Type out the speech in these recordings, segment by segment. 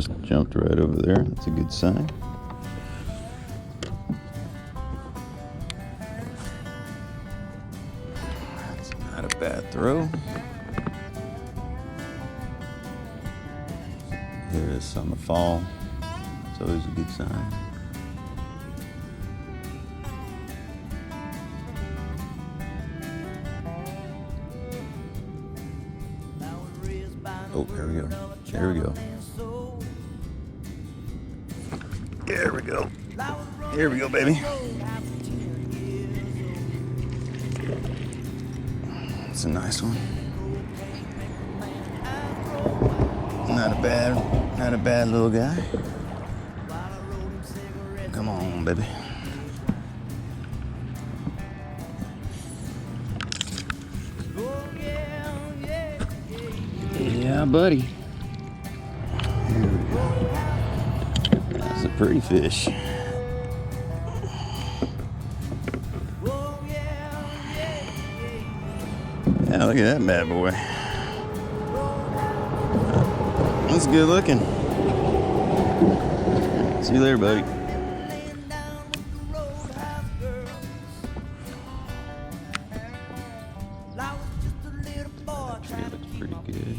just jumped right over there. That's a good sign. That's not a bad throw. Here it is on the fall. It's always a good sign. Oh, here we go. There we go. There we go. Here we go, baby. It's a nice one. Not a bad little guy. Come on, baby. Yeah, buddy. Here we go. That's a pretty fish. Yeah, look at that bad boy. That's good looking. See you later, buddy. That tree looks pretty good.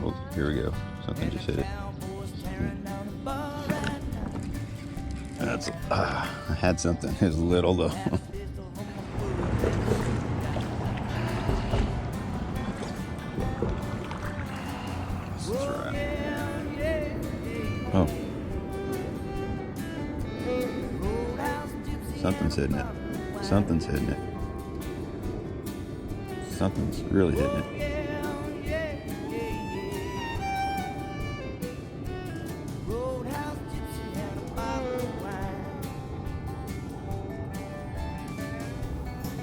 Oh, here we go. Something just hit it. That's, I had something. It was little though. Oh. Something's hitting it. Something's hitting it. Something's really hitting it.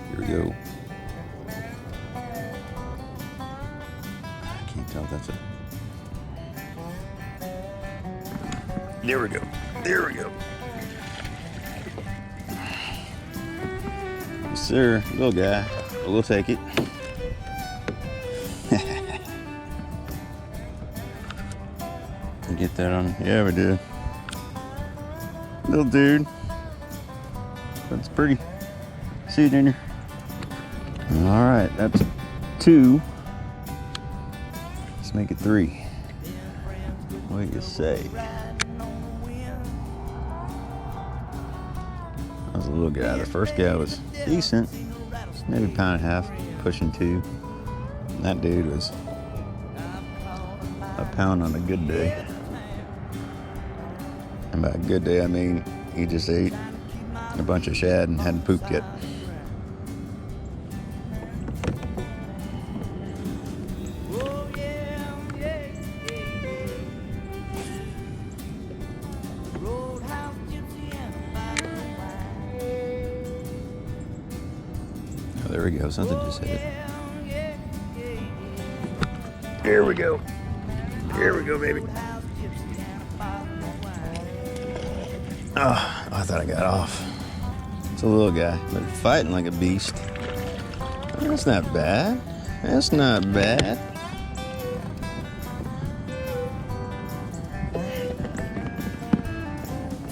Here we go. I can't tell if that's it. There we go. There we go. Yes, sir. Little guy. But we'll take it. Get that on. Yeah, we did. Little dude. That's pretty. See you, Junior. All right, that's 2. Let's make it 3. What do you say? That was a little guy. The first guy was decent, maybe a pound and a half, pushing 2. And that dude was a pound on a good day. And by a good day, I mean he just ate a bunch of shad and hadn't pooped yet. Oh, there we go. Something just hit it. There we go. Here we go, baby. Oh, I thought I got off. It's a little guy, but fighting like a beast. That's not bad. That's not bad.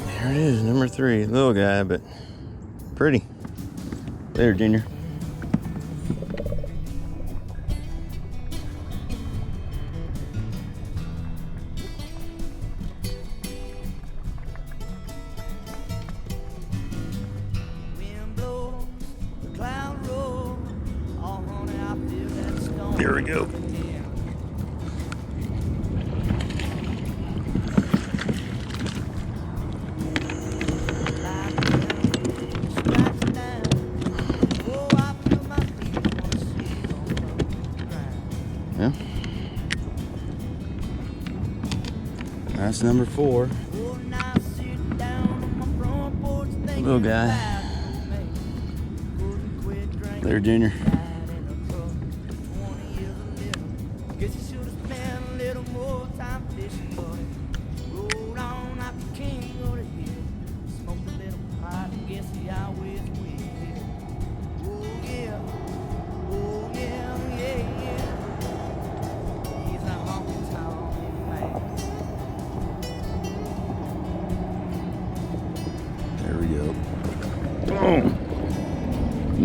There it is, number 3. Little guy, but pretty. There, Junior. There we go. Yeah. That's number 4. Little guy. There, Junior.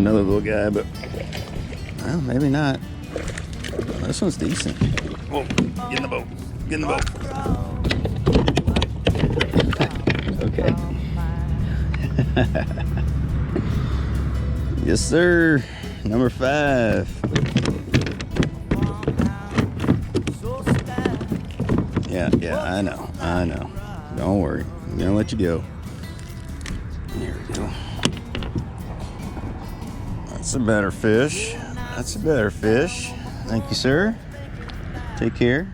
another little guy, but well, maybe not. This one's decent. Oh, get in the boat. Get in the boat. Okay. Yes, sir. Number 5. Yeah, I know. Don't worry. I'm gonna let you go. There we go. That's a better fish. Thank you, sir. Take care.